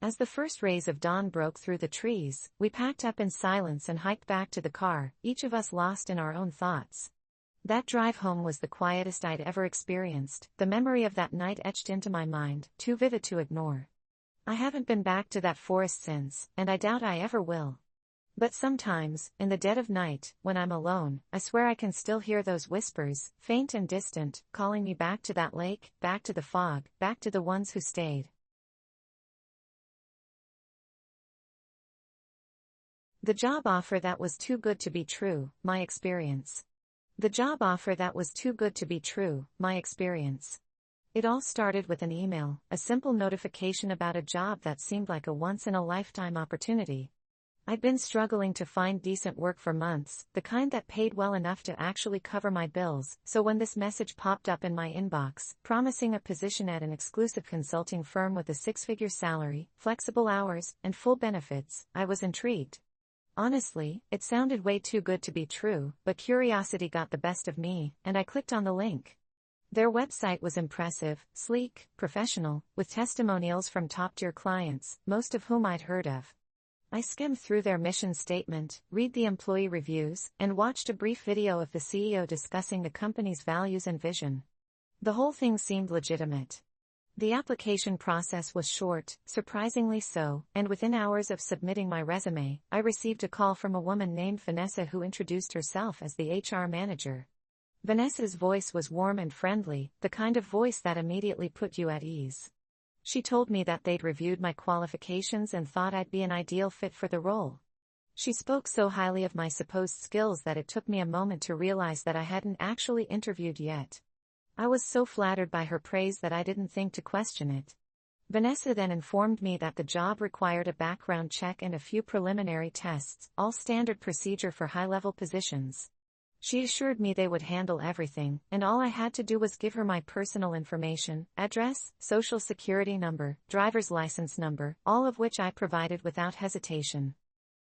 As the first rays of dawn broke through the trees, we packed up in silence and hiked back to the car, each of us lost in our own thoughts. That drive home was the quietest I'd ever experienced, the memory of that night etched into my mind, too vivid to ignore. I haven't been back to that forest since, and I doubt I ever will. But sometimes, in the dead of night, when I'm alone, I swear I can still hear those whispers, faint and distant, calling me back to that lake, back to the fog, back to the ones who stayed. The job offer that was too good to be true, my experience. The job offer that was too good to be true, my experience. It all started with an email, a simple notification about a job that seemed like a once-in-a-lifetime opportunity. I'd been struggling to find decent work for months, the kind that paid well enough to actually cover my bills, so when this message popped up in my inbox, promising a position at an exclusive consulting firm with a six-figure salary, flexible hours, and full benefits, I was intrigued. Honestly, it sounded way too good to be true, but curiosity got the best of me, and I clicked on the link. Their website was impressive, sleek, professional, with testimonials from top-tier clients, most of whom I'd heard of. I skimmed through their mission statement, read the employee reviews, and watched a brief video of the CEO discussing the company's values and vision. The whole thing seemed legitimate. The application process was short, surprisingly so, and within hours of submitting my resume, I received a call from a woman named Vanessa who introduced herself as the HR manager. Vanessa's voice was warm and friendly, the kind of voice that immediately put you at ease. She told me that they'd reviewed my qualifications and thought I'd be an ideal fit for the role. She spoke so highly of my supposed skills that it took me a moment to realize that I hadn't actually interviewed yet. I was so flattered by her praise that I didn't think to question it. Vanessa then informed me that the job required a background check and a few preliminary tests, all standard procedure for high-level positions. She assured me they would handle everything, and all I had to do was give her my personal information, address, social security number, driver's license number, all of which I provided without hesitation.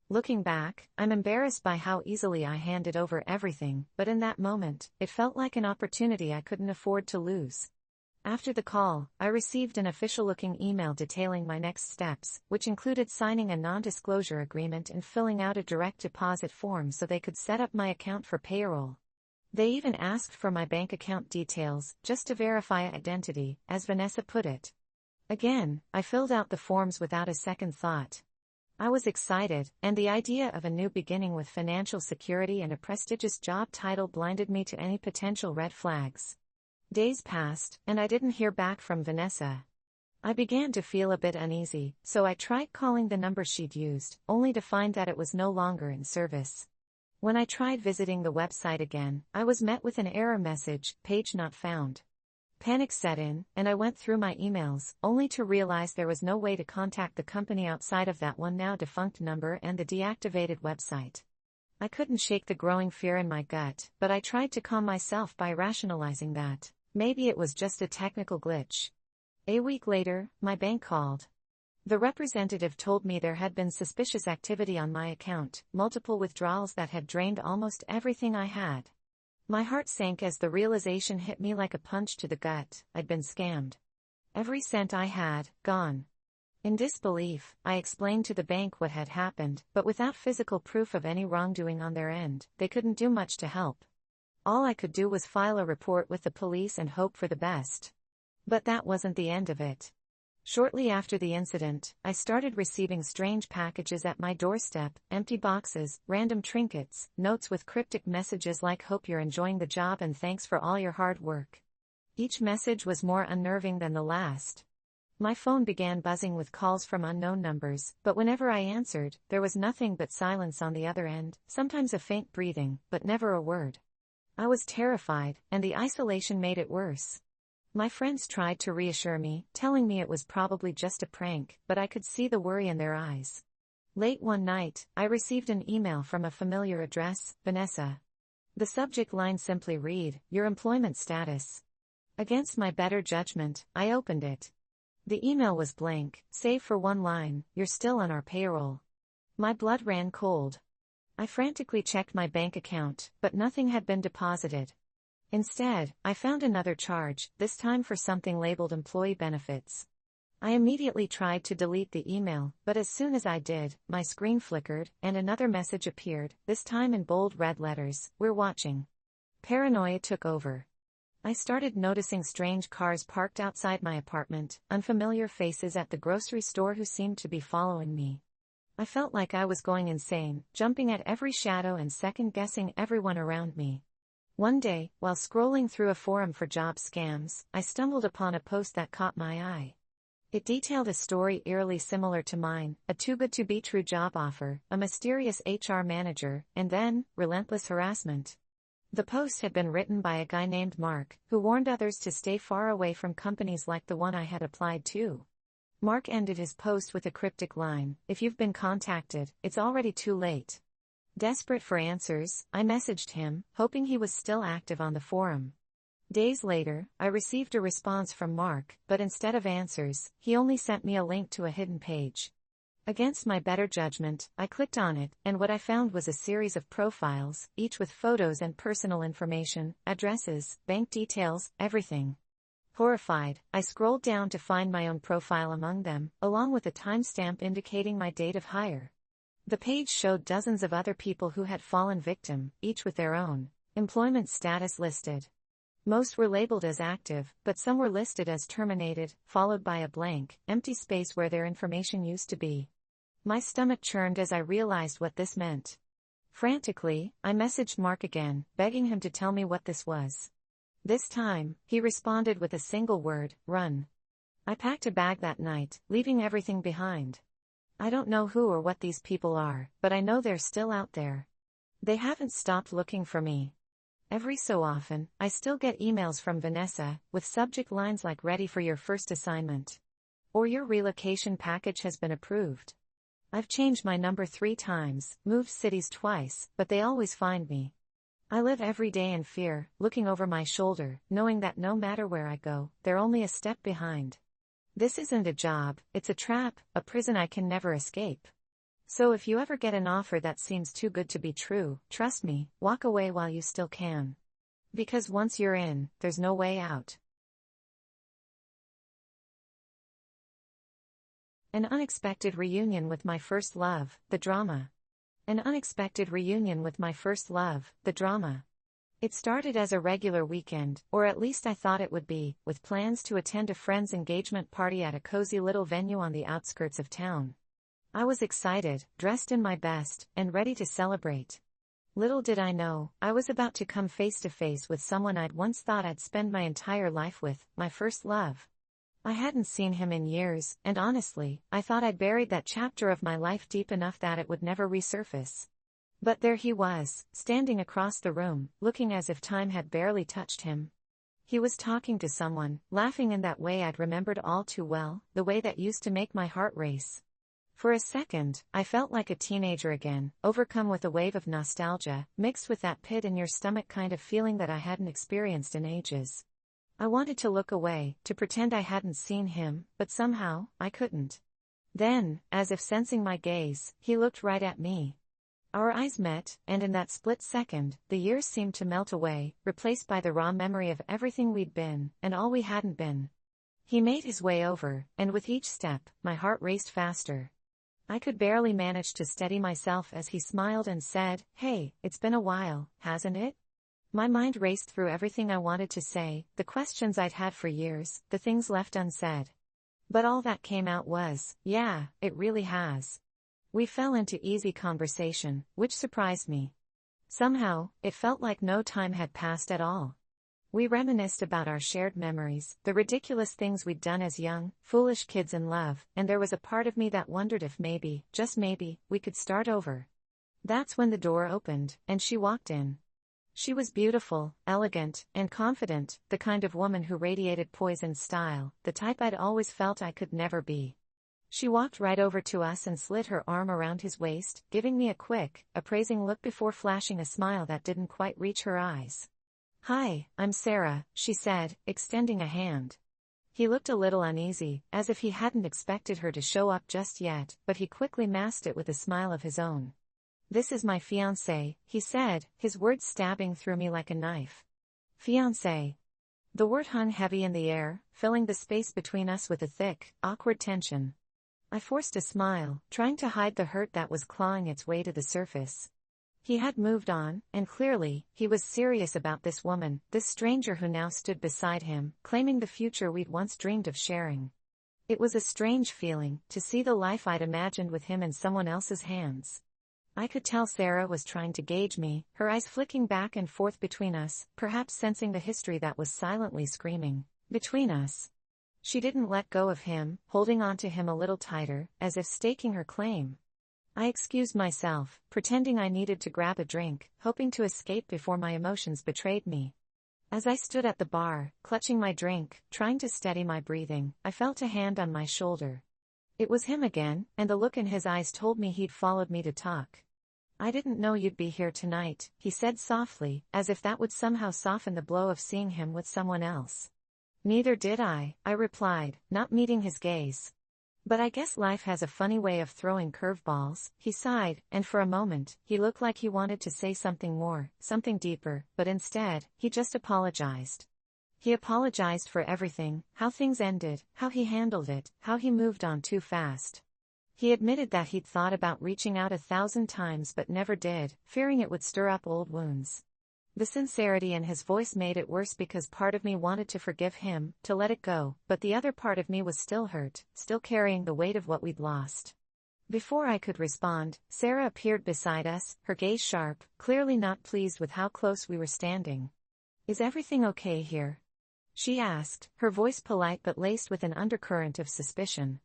Looking back, I'm embarrassed by how easily I handed over everything, but in that moment, it felt like an opportunity I couldn't afford to lose. After the call, I received an official-looking email detailing my next steps, which included signing a non-disclosure agreement and filling out a direct deposit form so they could set up my account for payroll. They even asked for my bank account details, just to verify identity, as Vanessa put it. Again, I filled out the forms without a second thought. I was excited, and the idea of a new beginning with financial security and a prestigious job title blinded me to any potential red flags. Days passed, and I didn't hear back from Vanessa. I began to feel a bit uneasy, so I tried calling the number she'd used, only to find that it was no longer in service. When I tried visiting the website again, I was met with an error message, page not found. Panic set in, and I went through my emails, only to realize there was no way to contact the company outside of that one now defunct number and the deactivated website. I couldn't shake the growing fear in my gut, but I tried to calm myself by rationalizing that maybe it was just a technical glitch. A week later, my bank called. The representative told me there had been suspicious activity on my account, multiple withdrawals that had drained almost everything I had. My heart sank as the realization hit me like a punch to the gut. I'd been scammed. Every cent I had, gone. In disbelief, I explained to the bank what had happened, but without physical proof of any wrongdoing on their end, they couldn't do much to help. All I could do was file a report with the police and hope for the best. But that wasn't the end of it. Shortly after the incident, I started receiving strange packages at my doorstep, empty boxes, random trinkets, notes with cryptic messages like "Hope you're enjoying the job and thanks for all your hard work." Each message was more unnerving than the last. My phone began buzzing with calls from unknown numbers, but whenever I answered, there was nothing but silence on the other end, sometimes a faint breathing, but never a word. I was terrified, and the isolation made it worse. My friends tried to reassure me, telling me it was probably just a prank, but I could see the worry in their eyes. Late one night, I received an email from a familiar address, Vanessa. The subject line simply read, "Your employment status." Against my better judgment, I opened it. The email was blank, save for one line, "You're still on our payroll." My blood ran cold. I frantically checked my bank account, but nothing had been deposited. Instead, I found another charge, this time for something labeled employee benefits. I immediately tried to delete the email, but as soon as I did, my screen flickered, and another message appeared, this time in bold red letters, "We're watching." Paranoia took over. I started noticing strange cars parked outside my apartment, unfamiliar faces at the grocery store who seemed to be following me. I felt like I was going insane, jumping at every shadow and second-guessing everyone around me. One day, while scrolling through a forum for job scams, I stumbled upon a post that caught my eye. It detailed a story eerily similar to mine, a too-good-to-be-true job offer, a mysterious HR manager, and then, relentless harassment. The post had been written by a guy named Mark, who warned others to stay far away from companies like the one I had applied to. Mark ended his post with a cryptic line, "If you've been contacted, it's already too late." Desperate for answers, I messaged him, hoping he was still active on the forum. Days later, I received a response from Mark, but instead of answers, he only sent me a link to a hidden page. Against my better judgment, I clicked on it, and what I found was a series of profiles, each with photos and personal information, addresses, bank details, everything. Horrified, I scrolled down to find my own profile among them, along with a timestamp indicating my date of hire. The page showed dozens of other people who had fallen victim, each with their own employment status listed. Most were labeled as active, but some were listed as terminated, followed by a blank, empty space where their information used to be. My stomach churned as I realized what this meant. Frantically, I messaged Mark again, begging him to tell me what this was. This time, he responded with a single word, "Run." I packed a bag that night, leaving everything behind. I don't know who or what these people are, but I know they're still out there. They haven't stopped looking for me. Every so often, I still get emails from Vanessa, with subject lines like "Ready for your first assignment," or "Your relocation package has been approved." I've changed my number 3 times, moved cities twice, but they always find me. I live every day in fear, looking over my shoulder, knowing that no matter where I go, they're only a step behind. This isn't a job, it's a trap, a prison I can never escape. So if you ever get an offer that seems too good to be true, trust me, walk away while you still can. Because once you're in, there's no way out. An unexpected reunion with my first love, the drama. An unexpected reunion with my first love, the drama. It started as a regular weekend, or at least I thought it would be, with plans to attend a friend's engagement party at a cozy little venue on the outskirts of town. I was excited, dressed in my best, and ready to celebrate. Little did I know, I was about to come face to face with someone I'd once thought I'd spend my entire life with, my first love. I hadn't seen him in years, and honestly, I thought I'd buried that chapter of my life deep enough that it would never resurface. But there he was, standing across the room, looking as if time had barely touched him. He was talking to someone, laughing in that way I'd remembered all too well, the way that used to make my heart race. For a second, I felt like a teenager again, overcome with a wave of nostalgia, mixed with that pit in your stomach kind of feeling that I hadn't experienced in ages. I wanted to look away, to pretend I hadn't seen him, but somehow, I couldn't. Then, as if sensing my gaze, he looked right at me. Our eyes met, and in that split second, the years seemed to melt away, replaced by the raw memory of everything we'd been, and all we hadn't been. He made his way over, and with each step, my heart raced faster. I could barely manage to steady myself as he smiled and said, "Hey, it's been a while, hasn't it?" My mind raced through everything I wanted to say, the questions I'd had for years, the things left unsaid. But all that came out was, "Yeah, it really has." We fell into easy conversation, which surprised me. Somehow, it felt like no time had passed at all. We reminisced about our shared memories, the ridiculous things we'd done as young, foolish kids in love, and there was a part of me that wondered if maybe, just maybe, we could start over. That's when the door opened, and she walked in. She was beautiful, elegant, and confident, the kind of woman who radiated poise and style, the type I'd always felt I could never be. She walked right over to us and slid her arm around his waist, giving me a quick, appraising look before flashing a smile that didn't quite reach her eyes. "Hi, I'm Sarah," she said, extending a hand. He looked a little uneasy, as if he hadn't expected her to show up just yet, but he quickly masked it with a smile of his own. "This is my fiancé," he said, his words stabbing through me like a knife. Fiancé. The word hung heavy in the air, filling the space between us with a thick, awkward tension. I forced a smile, trying to hide the hurt that was clawing its way to the surface. He had moved on, and clearly, he was serious about this woman, this stranger who now stood beside him, claiming the future we'd once dreamed of sharing. It was a strange feeling, to see the life I'd imagined with him in someone else's hands. I could tell Sarah was trying to gauge me, her eyes flicking back and forth between us, perhaps sensing the history that was silently screaming between us. She didn't let go of him, holding on to him a little tighter, as if staking her claim. I excused myself, pretending I needed to grab a drink, hoping to escape before my emotions betrayed me. As I stood at the bar, clutching my drink, trying to steady my breathing, I felt a hand on my shoulder. It was him again, and the look in his eyes told me he'd followed me to talk. "I didn't know you'd be here tonight," he said softly, as if that would somehow soften the blow of seeing him with someone else. "Neither did I replied, not meeting his gaze. "But I guess life has a funny way of throwing curveballs," he sighed, and for a moment, he looked like he wanted to say something more, something deeper, but instead, he just apologized. He apologized for everything, how things ended, how he handled it, how he moved on too fast. He admitted that he'd thought about reaching out 1,000 times but never did, fearing it would stir up old wounds. The sincerity in his voice made it worse because part of me wanted to forgive him, to let it go, but the other part of me was still hurt, still carrying the weight of what we'd lost. Before I could respond, Sarah appeared beside us, her gaze sharp, clearly not pleased with how close we were standing. "Is everything okay here?" she asked, her voice polite but laced with an undercurrent of suspicion.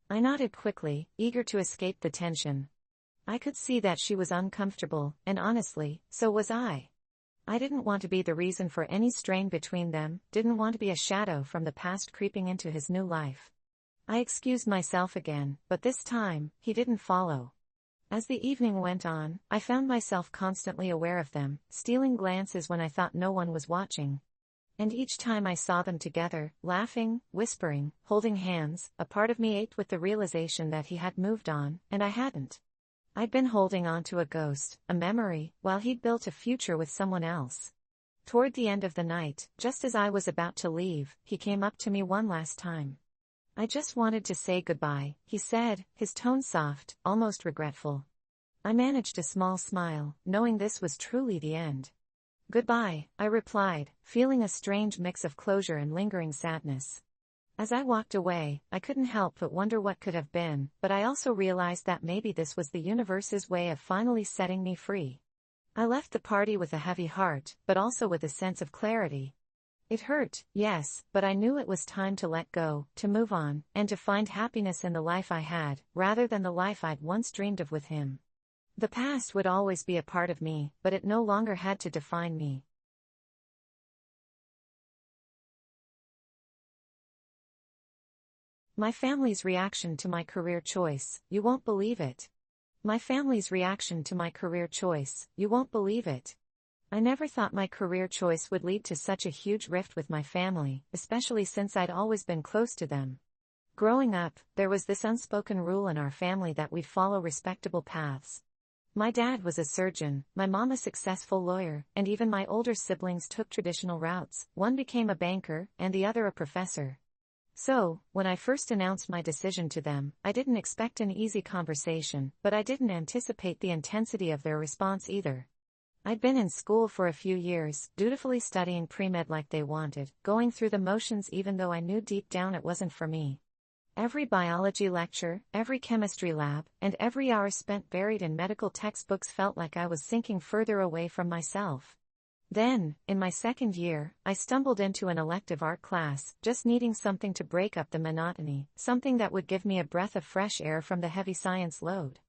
I nodded quickly, eager to escape the tension. I could see that she was uncomfortable, and honestly, so was I. I didn't want to be the reason for any strain between them, didn't want to be a shadow from the past creeping into his new life. I excused myself again, but this time, he didn't follow. As the evening went on, I found myself constantly aware of them, stealing glances when I thought no one was watching. And each time I saw them together, laughing, whispering, holding hands, a part of me ached with the realization that he had moved on, and I hadn't. I'd been holding on to a ghost, a memory, while he'd built a future with someone else. Toward the end of the night, just as I was about to leave, he came up to me one last time. "I just wanted to say goodbye," he said, his tone soft, almost regretful. I managed a small smile, knowing this was truly the end. Goodbye, I replied, feeling a strange mix of closure and lingering sadness. As I walked away, I couldn't help but wonder what could have been, but I also realized that maybe this was the universe's way of finally setting me free. I left the party with a heavy heart, but also with a sense of clarity. It hurt, yes, but I knew it was time to let go, to move on, and to find happiness in the life I had, rather than the life I'd once dreamed of with him. The past would always be a part of me, but it no longer had to define me. My family's reaction to my career choice, you won't believe it. My family's reaction to my career choice, you won't believe it. I never thought my career choice would lead to such a huge rift with my family, especially since I'd always been close to them. Growing up, there was this unspoken rule in our family that we'd follow respectable paths. My dad was a surgeon, my mom a successful lawyer, and even my older siblings took traditional routes. One became a banker, and the other a professor. So, when I first announced my decision to them, I didn't expect an easy conversation, but I didn't anticipate the intensity of their response either. I'd been in school for a few years, dutifully studying pre-med like they wanted, going through the motions even though I knew deep down it wasn't for me. Every biology lecture, every chemistry lab, and every hour spent buried in medical textbooks felt like I was sinking further away from myself. Then, in my second year, I stumbled into an elective art class, just needing something to break up the monotony, something that would give me a breath of fresh air from the heavy science load.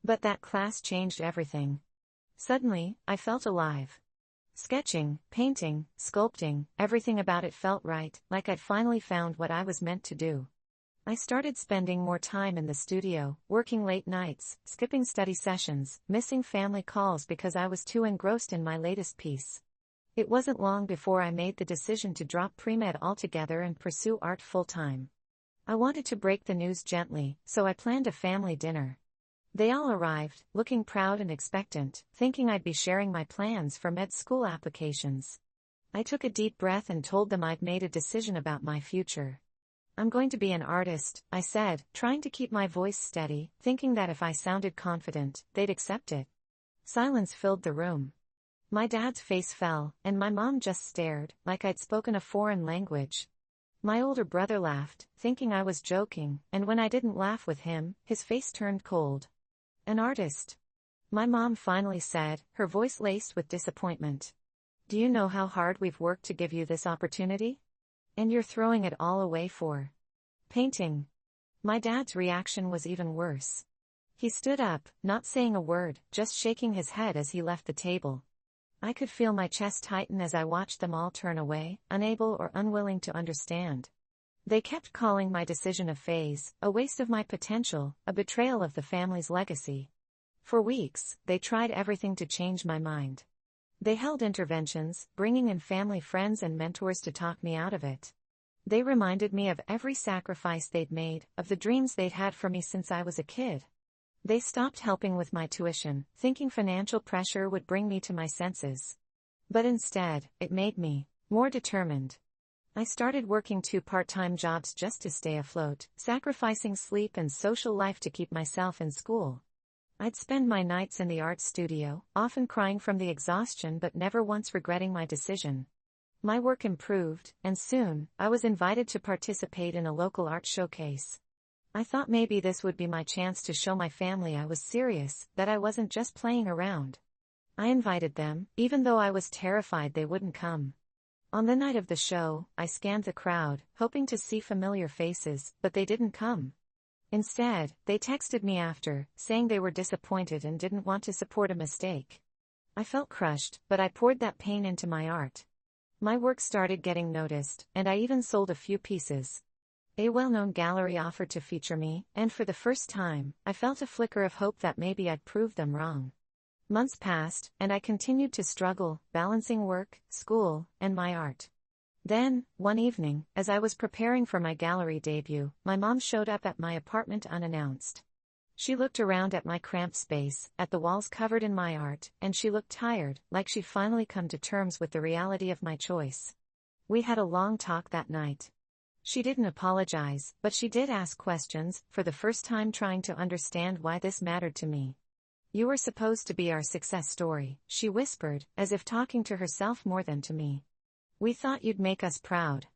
But that class changed everything. Suddenly, I felt alive. Sketching, painting, sculpting, everything about it felt right, like I'd finally found what I was meant to do. I started spending more time in the studio, working late nights, skipping study sessions, missing family calls because I was too engrossed in my latest piece. It wasn't long before I made the decision to drop pre-med altogether and pursue art full-time. I wanted to break the news gently, so I planned a family dinner. They all arrived, looking proud and expectant, thinking I'd be sharing my plans for med school applications. I took a deep breath and told them I'd made a decision about my future. I'm going to be an artist, I said, trying to keep my voice steady, thinking that if I sounded confident, they'd accept it. Silence filled the room. My dad's face fell, and my mom just stared, like I'd spoken a foreign language. My older brother laughed, thinking I was joking, and when I didn't laugh with him, his face turned cold. An artist. My mom finally said, her voice laced with disappointment. Do you know how hard we've worked to give you this opportunity? And you're throwing it all away for painting. My dad's reaction was even worse. He stood up, not saying a word, just shaking his head as he left the table. I could feel my chest tighten as I watched them all turn away, unable or unwilling to understand. They kept calling my decision a phase, a waste of my potential, a betrayal of the family's legacy. For weeks, they tried everything to change my mind. They held interventions, bringing in family friends and mentors to talk me out of it. They reminded me of every sacrifice they'd made, of the dreams they'd had for me since I was a kid. They stopped helping with my tuition, thinking financial pressure would bring me to my senses. But instead, it made me more determined. I started working 2 part-time jobs just to stay afloat, sacrificing sleep and social life to keep myself in school. I'd spend my nights in the art studio, often crying from the exhaustion but never once regretting my decision. My work improved, and soon, I was invited to participate in a local art showcase. I thought maybe this would be my chance to show my family I was serious, that I wasn't just playing around. I invited them, even though I was terrified they wouldn't come. On the night of the show, I scanned the crowd, hoping to see familiar faces, but they didn't come. Instead, they texted me after, saying they were disappointed and didn't want to support a mistake. I felt crushed, but I poured that pain into my art. My work started getting noticed, and I even sold a few pieces. A well-known gallery offered to feature me, and for the first time, I felt a flicker of hope that maybe I'd prove them wrong. Months passed, and I continued to struggle, balancing work, school, and my art. Then, one evening, as I was preparing for my gallery debut, my mom showed up at my apartment unannounced. She looked around at my cramped space, at the walls covered in my art, and she looked tired, like she'd finally come to terms with the reality of my choice. We had a long talk that night. She didn't apologize, but she did ask questions, for the first time trying to understand why this mattered to me. You were supposed to be our success story, she whispered, as if talking to herself more than to me. We thought you'd make us proud.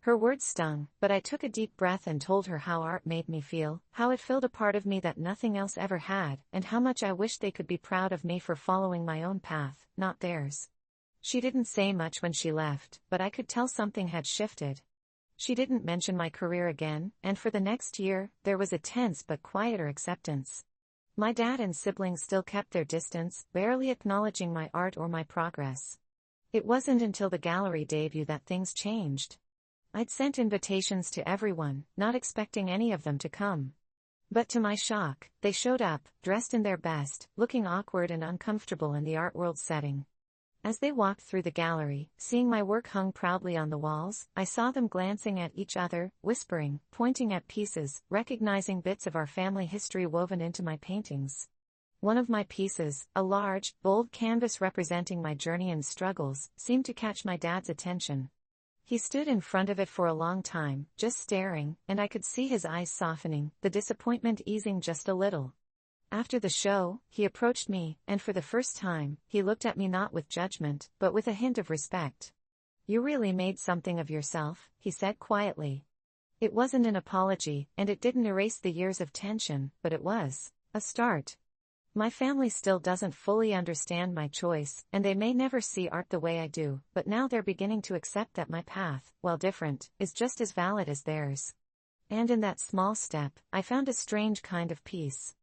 Her words stung, but I took a deep breath and told her how art made me feel, how it filled a part of me that nothing else ever had, and how much I wished they could be proud of me for following my own path, not theirs. She didn't say much when she left, but I could tell something had shifted. She didn't mention my career again, and for the next year, there was a tense but quieter acceptance. My dad and siblings still kept their distance, barely acknowledging my art or my progress. It wasn't until the gallery debut that things changed. I'd sent invitations to everyone, not expecting any of them to come. But to my shock, they showed up, dressed in their best, looking awkward and uncomfortable in the art world setting. As they walked through the gallery, seeing my work hung proudly on the walls, I saw them glancing at each other, whispering, pointing at pieces, recognizing bits of our family history woven into my paintings. One of my pieces, a large, bold canvas representing my journey and struggles, seemed to catch my dad's attention. He stood in front of it for a long time, just staring, and I could see his eyes softening, the disappointment easing just a little. After the show, he approached me, and for the first time, he looked at me not with judgment, but with a hint of respect. You really made something of yourself, he said quietly. It wasn't an apology, and it didn't erase the years of tension, but it was a start. My family still doesn't fully understand my choice, and they may never see art the way I do, but now they're beginning to accept that my path, while different, is just as valid as theirs. And in that small step, I found a strange kind of peace.